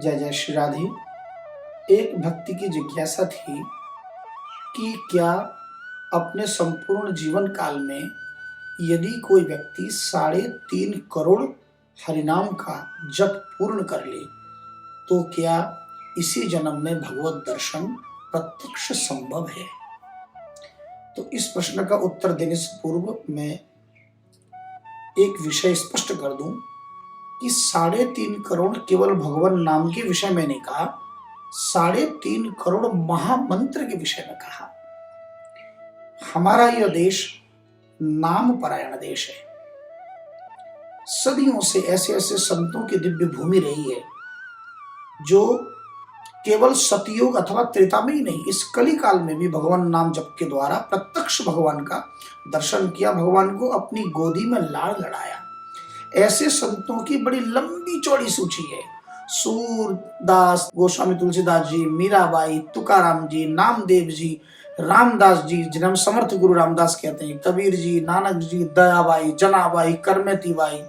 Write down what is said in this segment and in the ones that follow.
जय जय श्री राधे। एक भक्ति की जिज्ञासा थी कि क्या अपने संपूर्ण जीवन काल में यदि कोई व्यक्ति 3.5 करोड़ हरिनाम का जप पूर्ण कर ले तो क्या इसी जन्म में भगवत दर्शन प्रत्यक्ष संभव है। तो इस प्रश्न का उत्तर देने से पूर्व मैं एक विषय स्पष्ट कर दूं कि 3.5 करोड़ केवल भगवान नाम के विषय में नहीं कहा, 3.5 करोड़ महामंत्र के विषय में कहा। हमारा यह देश नाम परायण देश है। सदियों से ऐसे ऐसे संतों की दिव्य भूमि रही है जो केवल सतयुग अथवा त्रेता में ही नहीं, इस कली काल में भी भगवान नाम जप के द्वारा प्रत्यक्ष भगवान का दर्शन किया, भगवान को अपनी गोदी में लाड़ लड़ाया। ऐसे संतों की बड़ी लंबी चौड़ी सूची है। सूरदास गोस्वामी तुलसीदास जी, मीराबाई, तुकाराम जी, नामदेव जी, रामदास जी जिन्हें हम समर्थ गुरु रामदास कहते हैं, कबीर जी, नानक जी, दयाबाई, जनाबाई, करमेती बाई।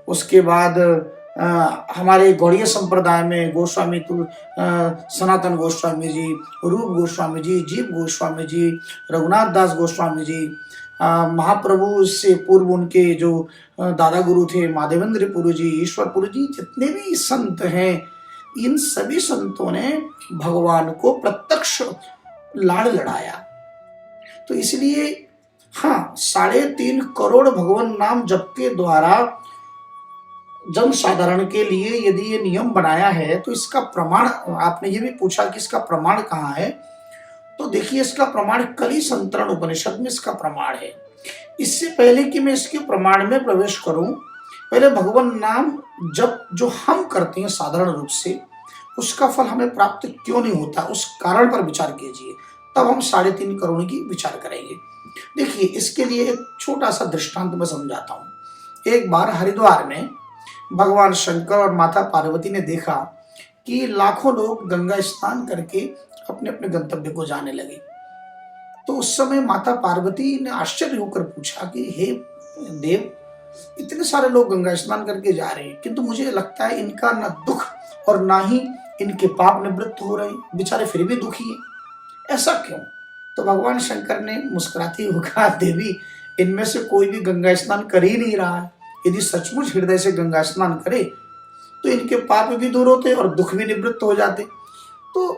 उसके बाद हमारे गौड़ीय संप्रदाय में गोस्वामी सनातन गोस्वामी जी, रूप गोस्वामी जी, जीव गोस्वामी जी, रघुनाथ दास गोस्वामी जी, महाप्रभु से पूर्व उनके जो दादा गुरु थे माधवेंद्र पुरी जी, ईश्वरपुरी जी, जितने भी संत हैं, इन सभी संतों ने भगवान को प्रत्यक्ष लाड़ लड़ाया। तो इसलिए हाँ, 3.5 करोड़ भगवान नाम जप के द्वारा जन साधारण के लिए यदि ये नियम बनाया है तो इसका प्रमाण, आपने ये भी पूछा कि इसका प्रमाण कहाँ है, तो देखिए इसका प्रमाण कली संतरण उपनिषद में इसका प्रमाण है। इससे पहले कि मैं इसके प्रमाण में प्रवेश करूं, पहले भगवान नाम जब जो हम करते हैं साधारण रूप से, उसका फल हमें प्राप्त क्यों नहीं होता, उस कारण पर विचार कीजिए, तब हम 3.5 करोड़ की विचार करेंगे। देखिए इसके लिए एक छोटा सा दृष्टांत मैं समझाता हूँ। एक बार हरिद्वार में भगवान शंकर और माता पार्वती ने देखा कि लाखों लोग गंगा स्नान करके अपने अपने गंतव्य को जाने लगे। तो उस समय माता पार्वती ने आश्चर्य होकर पूछा कि हे देव, इतने सारे लोग गंगा स्नान करके जा रहे हैं, किंतु मुझे लगता है इनका न दुख और ना ही इनके पाप निवृत्त हो रहे हैं, बेचारे फिर भी दुखी हैं, ऐसा क्यों। तो भगवान शंकर ने मुस्कुराते हुए कहा, देवी इनमें से कोई भी गंगा स्नान कर ही नहीं रहा है। यदि सचमुच हृदय से गंगा स्नान करे तो इनके पाप भी दूर होते और दुख भी निवृत्त हो जाते। तो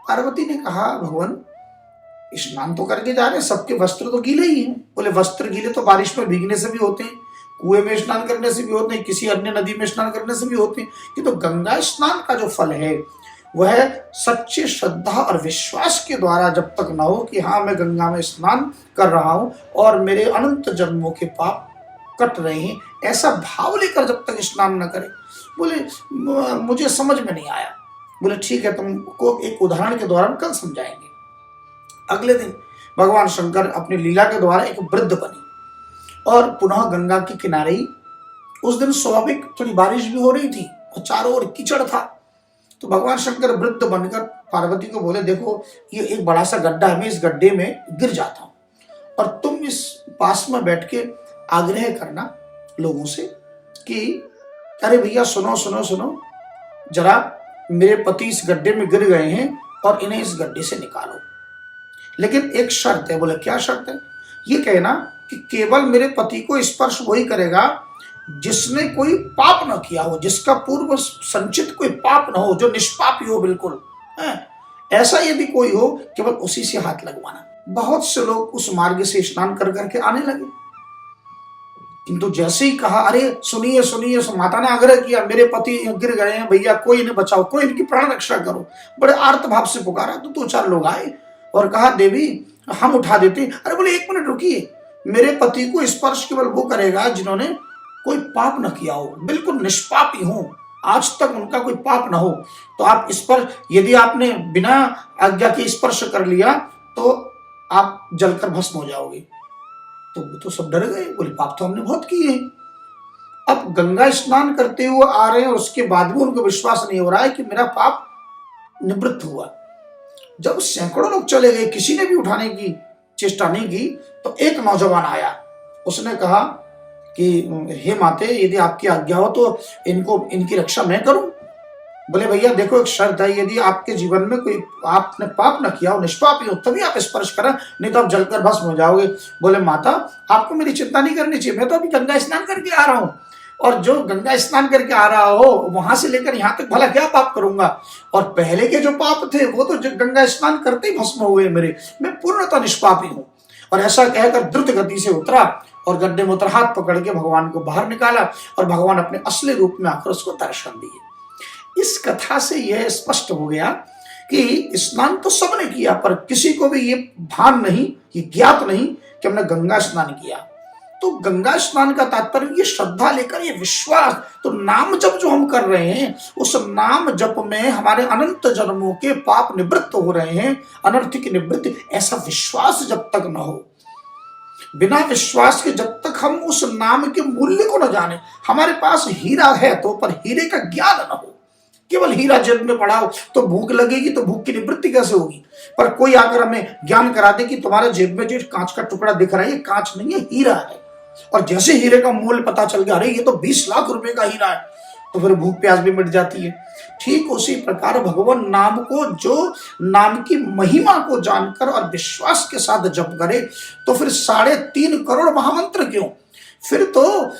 पार्वती ने कहा, भगवान स्नान तो करके जा रहे हैं, सबके वस्त्र तो गीले ही हैं। बोले वस्त्र गीले तो बारिश में भीगने से भी होते हैं, कुएं में स्नान करने से भी होते हैं, किसी अन्य नदी में स्नान करने से भी होते हैं, कि तो गंगा स्नान का जो फल है वह सच्ची श्रद्धा और विश्वास के द्वारा जब तक न हो कि हाँ मैं गंगा में स्नान कर रहा हूं और मेरे अनंत जन्मों के पाप कट रहे हैं, ऐसा भाव लेकर जब तक स्नान न करे। बोले मुझे समझ में नहीं आया। बोले ठीक है, तुमको एक उदाहरण के द्वारा कल समझाएंगे। अगले दिन भगवान शंकर अपनी लीला के द्वारा एक वृद्ध बने और पुनः गंगा के किनारे ही, उस दिन स्वाभाविक थोड़ी बारिश भी हो रही थी और चारों ओर कीचड़ था। तो भगवान शंकर वृद्ध बनकर पार्वती को बोले, देखो ये एक बड़ा सा गड्ढा है, मैं इस गड्ढे में गिर जाता हूं और तुम इस पास में बैठ के आग्रह करना लोगों से कि अरे भैया सुनो सुनो सुनो, जरा मेरे पति इस गड्ढे में गिर गए हैं और इन्हें इस गड्ढे से निकालो, लेकिन एक शर्त है। बोले क्या शर्त है। ये कहना कि केवल मेरे पति को स्पर्श वही करेगा जिसने कोई पाप न किया हो, जिसका पूर्व संचित कोई पाप न हो, जो निष्पापी हो बिल्कुल है। ऐसा यदि कोई हो केवल उसी से हाथ लगवाना। बहुत से लोग उस मार्ग से स्नान कर करके आने लगे, किंतु जैसे ही कहा अरे सुनिए सुनिए, माता ने आग्रह किया मेरे पति गिर गए हैं भैया, कोई इन्हें बचाओ, कोई इनकी प्राण रक्षा करो, बड़े आर्त भाव से पुकारा। तो 2-4 लोग आए और कहा देवी हम उठा देते। अरे बोले एक मिनट रुकिए, मेरे पति को स्पर्श केवल वो करेगा जिन्होंने कोई पाप न किया हो, बिल्कुल निष्पापी हो, आज तक उनका कोई पाप न हो। तो आप स्पर्श, यदि आपने बिना आज्ञा के स्पर्श कर लिया तो आप जलकर भस्म हो जाओगे। तो सब डर गए, बोले पाप तो हमने बहुत किए हैं। अब गंगा स्नान करते हुए आ रहे हैं और उसके बाद भी उनको विश्वास नहीं हो रहा है कि मेरा पाप निवृत्त हुआ। जब सैकड़ों लोग चले गए, किसी ने भी उठाने की चेष्टा नहीं की, तो एक नौजवान आया, उसने कहा कि हे माते यदि आपकी आज्ञा हो तो इनकी रक्षा मैं करूं। बोले भैया देखो एक शर्त है, यदि आपके जीवन में कोई आपने पाप न किया हो, निष्पापी हो, तभी आप स्पर्श करें, नहीं तो आप जलकर भस्म हो जाओगे। बोले माता आपको मेरी चिंता नहीं करनी चाहिए, मैं तो अभी गंगा स्नान करके आ रहा हूँ, और जो गंगा स्नान करके आ रहा हो वहां से लेकर यहाँ तक भला क्या पाप करूंगा, और पहले के जो पाप थे वो तो गंगा स्नान करते ही भस्म हुए मेरे, मैं पूर्णतः निष्पापी हूँ। और ऐसा कहकर द्रुत गति से उतरा और गड्ढे में उतर हाथ पकड़ के भगवान को बाहर निकाला, और भगवान अपने असली रूप में आकर उसको दर्शन दिए। इस कथा से यह स्पष्ट हो गया कि स्नान तो सबने किया, पर किसी को भी ये भान नहीं, ये ज्ञात नहीं कि हमने गंगा स्नान किया। तो गंगा स्नान का तात्पर्य ये श्रद्धा लेकर, ये विश्वास, तो नाम जप जो हम कर रहे हैं उस नाम जप में हमारे अनंत जन्मों के पाप निवृत्त हो रहे हैं, अनर्थ की निवृत्ति, ऐसा विश्वास जब तक न हो, बिना विश्वास के जब तक हम उस नाम के मूल्य को न जाने, हमारे पास हीरा है तो पर हीरे का ज्ञान न हो, केवल हीरा जेब में पड़ा हो तो भूख लगेगी, तो भूख की निवृत्ति कैसे होगी। पर कोई आकर हमें ज्ञान करा दे कि तुम्हारे जेब में जो कांच का टुकड़ा दिख रहा है ये कांच नहीं है, हीरा है, और जैसे हीरे का मूल्य पता चल गया, अरे ये तो 20 लाख रुपए का हीरा है, तो फिर भूख प्यास भी मिट जाती है। ठीक उसी प्रकार भगवान नाम को, जो नाम की महिमा को जानकर और विश्वास के साथ जप करे, तो फिर 3.5 करोड़ महामंत्र क्यों, फिर तो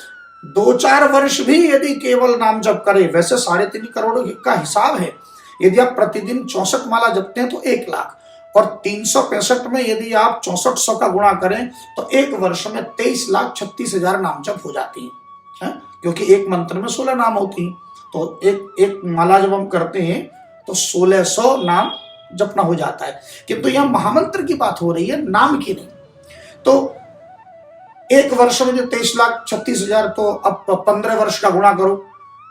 2-4 वर्ष भी यदि केवल नाम जप करे, वैसे 3.5 करोड़ का हिसाब है। यदि आप प्रतिदिन 64 माला जपते हैं तो 1 लाख, और 365 में यदि आप 6400 का गुणा करें तो एक वर्ष में 23,36,000 नाम जप हो जाती है, क्योंकि एक मंत्र में 16 नाम होती हैं। तो एक माला जब हम करते हैं तो 1600 नाम जपना हो जाता है, किंतु यह महामंत्र की बात हो रही है, नाम की नहीं। तो एक वर्ष में जो 23,36,000, तो अब 15 वर्ष का गुणा करो,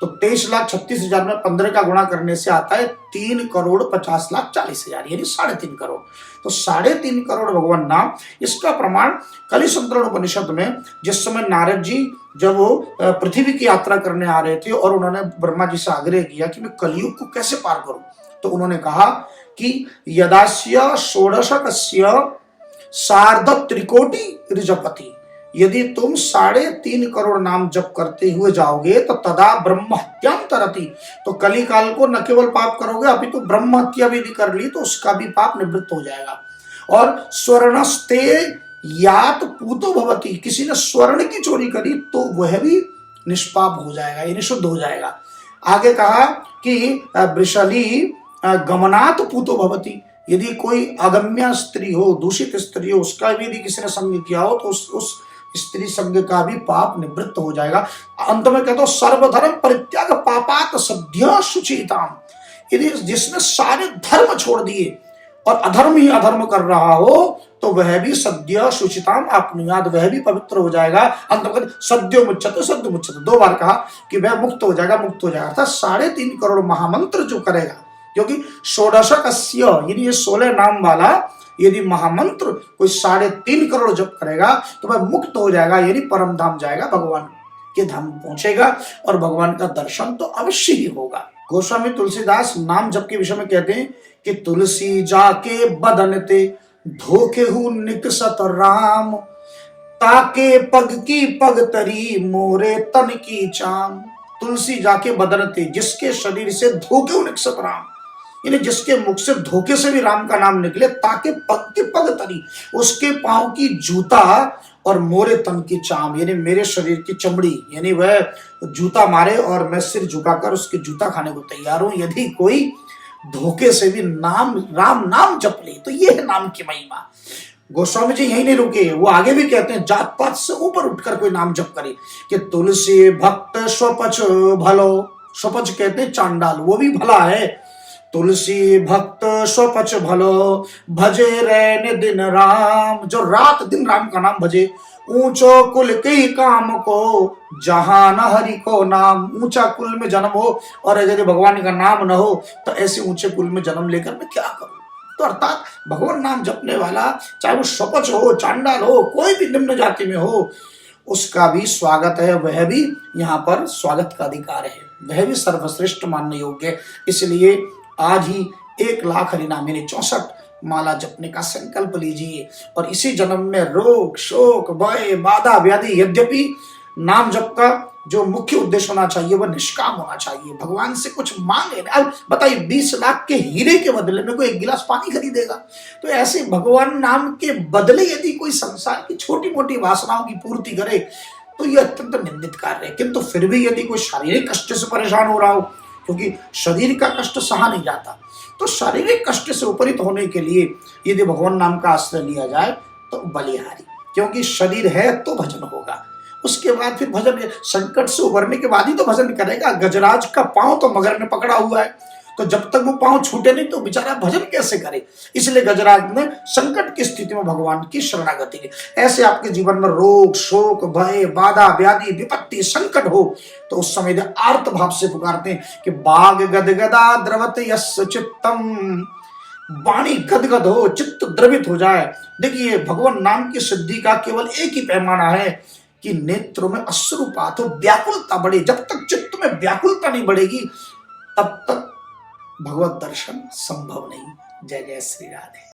तो 23,36,000 में 15 का गुणा करने से आता है 3,50,40,000, यानी 3.5 करोड़। तो 3.5 करोड़ भगवान नाम, इसका प्रमाण कलि संतरण उपनिषद में, जिस समय नारद जी जब वो पृथ्वी की यात्रा करने आ रहे थे और उन्होंने ब्रह्मा जी से आग्रह किया कि मैं कलयुग को कैसे पार करूं, तो उन्होंने कहा कि यदास्य षोडशकस्य सार्ध त्रिकोटि ऋजपति, यदि तुम 3.5 करोड़ नाम जप करते हुए जाओगे तो तदा ब्रह्म हत्यां तरति, तो कली काल को न केवल पाप करोगे, अभी तो ब्रह्म हत्या भी यदि कर ली तो उसका भी पाप निवृत्त हो जाएगा। और स्वर्णस्ते यात पूतो भवति, किसी ने स्वर्ण की चोरी करी तो वह भी निष्पाप हो जाएगा, यानी शुद्ध हो जाएगा। आगे कहा कि वृषली गमनात पूतो भवति, यदि कोई अगम्य स्त्री हो, दूषित स्त्री हो, उसका भी यदि किसी ने संग किया हो तो उस स्त्री संग का भी पाप निवृत्त हो जाएगा। अंत में कहते हो सर्वधर्म परित्याग पापात सद्य शुचिताम, यदि जिसने सारे धर्म छोड़ दिए और अधर्म ही अधर्म कर रहा हो तो वह भी सद्य शुचिताम आपनुयाद, वह भी पवित्र हो जाएगा। अंत में सद्यो मुच्यते, सद्य मुच्यते, 2 बार कहा कि वह मुक्त हो जाएगा, मुक्त हो जाएगा। अर्थात 3.5 करोड़ महामंत्र जो करेगा, क्योंकि षोडशकस्य यानी ये 16 नाम वाला यदि महामंत्र कोई 3.5 करोड़ जप करेगा तो वह मुक्त हो जाएगा, यानी परम धाम जाएगा, भगवान के धाम पहुंचेगा और भगवान का दर्शन तो अवश्य ही होगा। गोस्वामी तुलसीदास नाम जप के विषय में कहते हैं कि तुलसी जाके बदन ते धोखे हु निकसत राम, ताके पग की पग तरी मोरे तन की चाम। तुलसी जाके बदन ते, जिसके शरीर से धोखे हु निकसत राम, यानी जिसके मुख से धोखे से भी राम का नाम निकले, ताकि पग के पग तरी, उसके पांव की जूता, और मोरे तन की चाम, यानी मेरे शरीर की चमड़ी, यानी वह जूता मारे और मैं सिर झुकाकर उसके जूता खाने को तैयार हूं। यदि कोई धोखे से भी राम नाम जप ले तो ये है नाम की महिमा। गोस्वामी जी यही नहीं रुके, वो आगे भी कहते हैं जात पात से ऊपर उठकर कोई नाम जप करे कि तुलसी भक्त स्वपच भलो, स्वपच कहते हैं चांडाल, वो भी भला है। तुलसी भक्त स्वपच भलो भजे रैन दिन राम, जो रात दिन राम का नाम भजे। ऊंचो कुल के काम को जहां न हरि को नाम, ऊंचा कुल में जन्म हो और यदि भगवान का नाम न हो तो ऐसे ऊंचे कुल में जन्म लेकर मैं क्या करूं। तो अर्थात भगवान नाम जपने वाला, चाहे वो स्वपच हो, चांडाल हो, कोई भी निम्न जाति में हो, उसका भी स्वागत है, वह भी यहाँ पर स्वागत का अधिकार है, वह भी सर्वश्रेष्ठ मानने योग्य है। इसलिए आज ही 1 लाख हरिनाम यानी 64 माला जपने का संकल्प लीजिए और इसी जन्म में रोग शोक भय बाधा व्याधि यद्यपि नाम जप का जो मुख्य उद्देश्य होना चाहिए वह निष्काम होना चाहिए, भगवान से कुछ मांगे। अब बताइए 20 लाख के हीरे के बदले में कोई एक गिलास पानी खरीदेगा? तो ऐसे भगवान नाम के बदले यदि कोई संसार की छोटी मोटी वासनाओं की पूर्ति करे तो यह अत्यंत निंदित कार्य है। किंतु फिर भी यदि कोई शारीरिक कष्ट से परेशान हो रहा हो, क्योंकि शरीर का कष्ट सहा नहीं जाता, तो शारीरिक कष्ट से उपरित होने के लिए यदि भगवान नाम का आश्रय लिया जाए तो बलिहारी, क्योंकि शरीर है तो भजन होगा। उसके बाद फिर भजन, संकट से उबरने के बाद ही तो भजन करेगा। गजराज का पांव तो मगर ने पकड़ा हुआ है, तो जब तक वो पांव छूटे नहीं तो बेचारा भजन कैसे करे? इसलिए गजराज ने संकट की स्थिति में भगवान की शरणागति की। ऐसे आपके जीवन में रोग, शोक, भय, बाधा, व्याधि, विपत्ति, संकट हो तो उस समय आर्त भाव से पुकारते हैं कि बाग गदगदा द्रवत यस्य चित्तम, वाणी गदगद हो, चित्त द्रवित हो जाए। देखिए भगवान नाम की सिद्धि का केवल एक ही पैमाना है कि नेत्रों में अश्रुपात हो, व्याकुलता बढ़े। जब तक चित्त में व्याकुलता नहीं बढ़ेगी तब तक भगवत दर्शन संभव नहीं। जय जय श्री राधे।